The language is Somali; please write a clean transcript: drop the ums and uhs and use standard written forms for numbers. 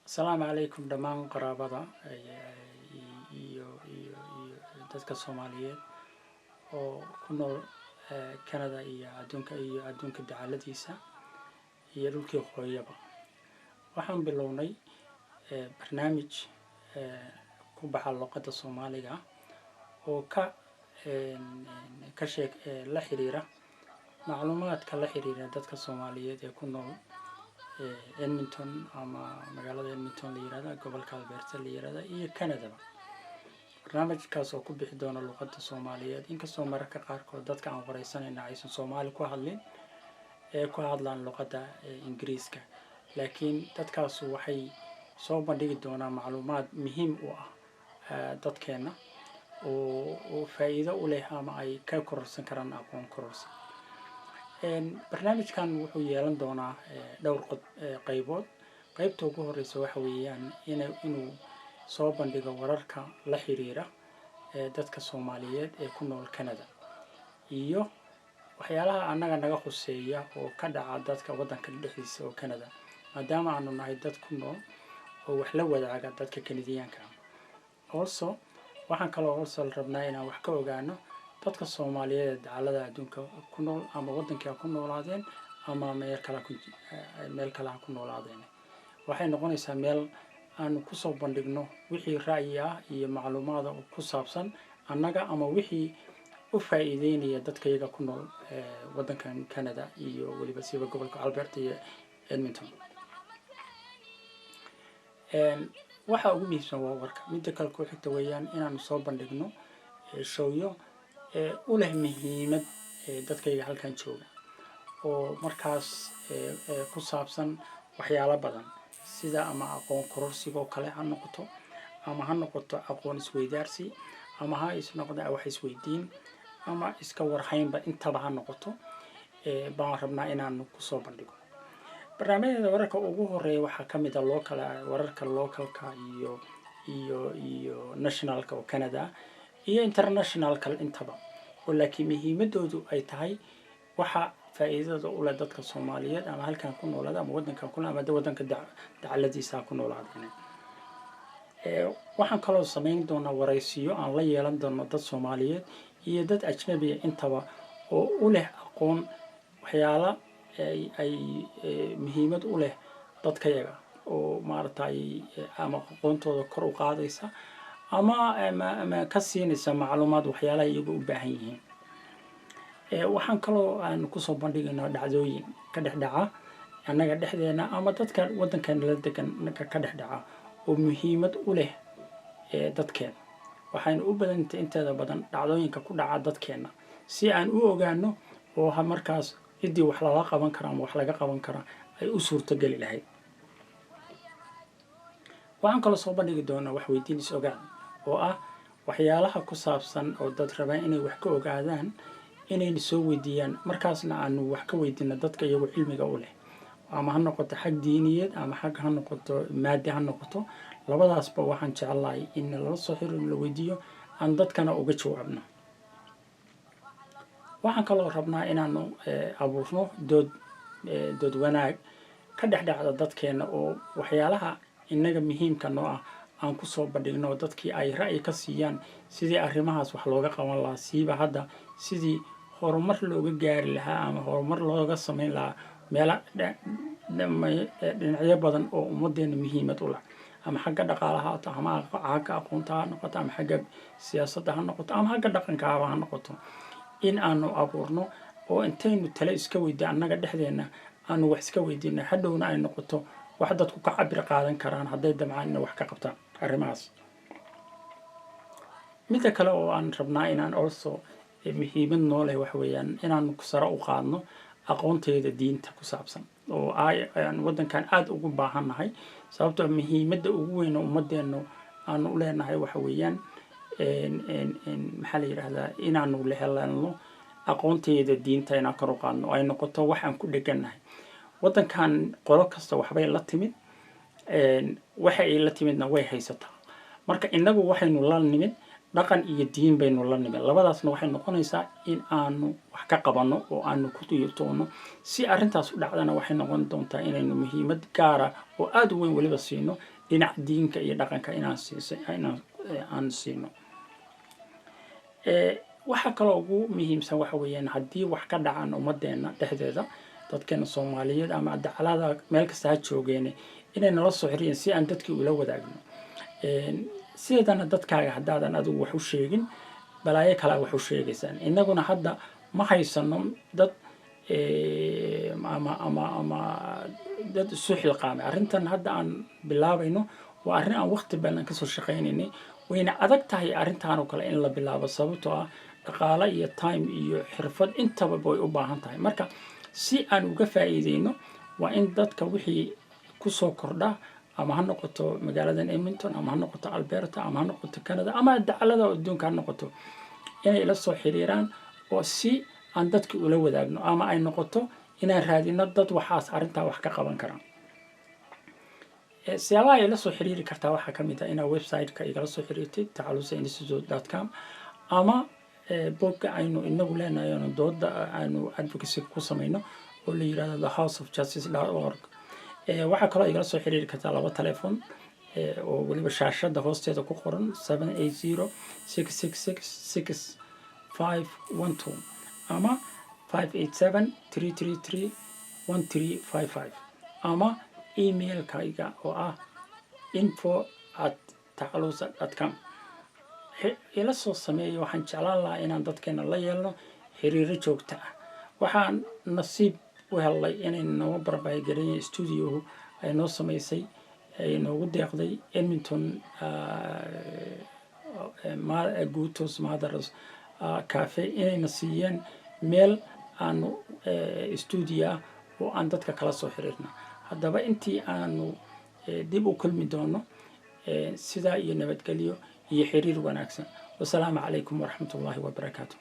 السلام عليكم دمان قرابة iyo dadka Soomaaliyeed oo ku nool Canada iyo adduunka dacaladiisa iyo dhulkii hooyaba waxaan bilownay barnaamij ku baxa luqadda Soomaaliga oo la xiriira macluumaadka la xiriira dadka Soomaaliyeed ee ku nool Edmonton ama magaalada Edmonton la yiraahdo gobolka Alberta la yiraahdo iyo Canada barnaamijkaas oo ku bixi doona luqadda Soomaaliyeed inkastoo mararka qaarkood dadka aan wareysanayna aysan Soomaali ku hadlin ku hadlaan luqadda Ingiriiska laakiin dadkaas waxay soo bandhigi doonaan macluumaad muhiim u ah dadkeena oo faa'iido u leh ama ay ka kororsan karaan aqoon kororsan barnaamijkan wuxuu yeelan doonaa dhowr qaybood qaybta ugu horeysa waxa weeyaan inuu soo bandhigo wararka la xiriira dadka Soomaaliyeed ee ku nool Canada iyo waxyaalaha anaga naga khuseeya oo ka dhaca dadka waddanka dhexdiisa oo Canada maadaama aanu nahay dad ku nool oo wax la wadaaga dadka Canadianka also waxaan kaloo rabnaa inaan wax ka ogaano dadka Soomaaliyeed dacalada adduunka ku nool ama waddanka ku noolaadeen ama meel kale ku noolaadeen waxay noqonaysaa meel aan ku soo bandhigno wixii ra'yi ah iyo macluumaad ku saabsan annaga ama wixii u faa'iideynaya dadka iyaga ku nool waddankan Canada iyo waliba sida gobolka Alberta iyo Edmonton waxa ugu muhiimsan waa warka mid kale ku xigta weeyaan inaan soo bandhigno showyo u leh muhiimad dadka iyaga halkan jooga oo markaas ku saabsan waxyaalo badan sida ama aqoon kororsiga oo kale ha noqoto ama ha noqoto aqoon isweydaarsi ama ha noqdo wax isweydiin ama iska warhaynba intaba ha noqoto baan rabnaa inaan ku soo bandhigo barnaamijyada wararka ugu horeeya waxa kamid ah wararka localka iyo nationalka oo Canada iyo internationalka intaba oo laakiin muhiimadoodu ay tahay waxa faa'iidada u leh dadka Soomaaliyeed ama halkan ku noolaada ama waddanka ku noolaada waddanka dacaladiisa ku noolaadeen waxaan kaloo sameyn doonaa wareysiyo aan la yeelan doono dad Soomaaliyeed iyo dad ajnabi intaba oo u leh aqoon waxyaalo ay muhiimad u leh dadka iyaga oo maartay ama aqoontooda kor u qaadaysa ama ka siinaysa macluumaad waxyaalaha iyagu u baahan yihiin waxaan kaloo aan ku soo bandhigaynaa dhacdooyin ka dhaca annaga dhexdeena ama dadka waddankan la degan ka dhaca oo muhiimad u leh dadkeena waxaan u badantay inteeda badan dhacdooyinka ku dhaca dadkeena si aan u ogaano oo markaas cidii wax laga qaban karo ama wax laga qaban karo ay u suurtagali lahayd waxaan kaloo soo bandhigi doonaa wax weydiin is ogaan oo ah waxyaalaha ku saabsan oo dad rabaan inay wax ka ogaadaan inay soo weydiiyaan markaasna aanu wax ka weydiino dadka iyagu cilmiga u leh ama ha noqoto xag diiniyeed ama xag ha noqoto maadi ha noqoto labadaasba waxaan jecelahay in la soo xiriiro la weydiiyo aan dadkana uga jawaabno waxaan kaloo rabnaa inaanu abuurno dood wanaag ka dhexdhacda dadkeena oo waxyaalaha inaga muhiimka noo ah aan ku soo bandhigno dadkii ay ra'yi ka siiyaan sidii arrimahaas wax looga qaban lahaa siiba hadda sidii horumar looga gaari lahaa ama horumar looga sameyn lahaa dhinacyo badan oo ummadeena muhiimad u leh ama xagga dhaqaalaha ama xagga aqoonta ha noqoto ama xagga siyaasadda ha noqoto ama xagga dhaqanka ha noqoto in aanu abuurno oo intaynu tale iska weydiin annaga dhexdeena aanu wax iska weydiino hadhowna ay noqoto wax dadku ka cabir qaadan karaan hadday damcaan inay wax ka qabtaan arrimahaas mid kale oo aan rabnaa inaan also muhiimad noo leh wax weeyaan inaan sare u qaadno aqoonteeda diinta ku saabsan oo aan waddankan aad ugu baahannahay sababtoo muhiimadda ugu weyn ummadeena aan u leenahay wax weeyaan maxaa la yiraahdaa inaanu la helno aqoonteeda diinta inaan kor u qaadno ay noqoto wax aan ku dheganahay waddankan qolo kasta waxbay la timid waxa ay la timidna way haysataa marka inagu waxaynu la nimid dhaqan iyo diin baynu la nimid labadaasna waxay noqonaysaa in aanu wax ka qabano oo aanu ku diirtoono si arrintaas u dhacdana waxay noqon doontaa inaynu muhiimad gaar ah oo aad u weyn waliba siino dhinaca diinka iyo dhaqanka inaan aan siino. waxa kale ugu muhiimsan waxa weeyaan haddii wax ka dhacaan ummadeena dhexdeeda dadkeena Soomaaliyeed ama dacalada meel kasta ha joogeen inay nala soo xiriireen si aan dadkii ula wadaagno. sidana dadkaaga haddaadan adigu wax u sheegin balaayo kale wax u sheegaysaan. inaguna hadda ma haysano dad ama dad isu xilqaamay. arrintan hadda aan bilaabayno waa arrin aan waqti badan ka soo shaqaynaynay, wayna adag tahay arrintan oo kale in la bilaabo sababtoo ah dhaqaale iyo time iyo xirfad intaba way u baahan tahay. marka si aan uga faa'iideyno waa in dadka wixii ku soo kordha ama ha noqoto magaaladan Edmonton ama ha noqoto Alberta ama ha noqoto Canada ama dacalada adduunka ha noqoto inay la soo xiriiraan oo si aan dadka ula wadaagno ama ay noqoto inaan raadino dad waxaas arrintaa wax ka qaban kara. siyaabaha ay la soo xiriiri kartaa waxaa ka mid ah inaad website-ka igala soo xiriirtid tacalusainstitute.com ama blogga aynu inagu leenahay dooda aanu advocacy ku samayno oo la yiraahdo thehouseofjustice.org. waxaa kaloo igala soo xiriiri kartaa laba telefoon oo waliba shaashada hoosteeda ku qoran 780-666-6512 ama 587-333-1355 ama email-kayga oo ah info@tacalusa.com. ila soo sameeyo waxaan jeclaan lahaa inaan dadkeena la yeelno xiriiro joogto ah. waxaan nasiib u helay inay noo barbaariyay studio ay noo sameysay ay noogu deeqday Edmonton Gutos Mothers Cafe inayna siiyeen meel aanu studio oo aan dadka kala soo xiriirno. haddaba intii aanu dib u kulmi doono sidaa iyo nabadgelyo iyo xiriir wanaagsan. wassalaamu calaykum waraxmatullaahi wabarakaatuh.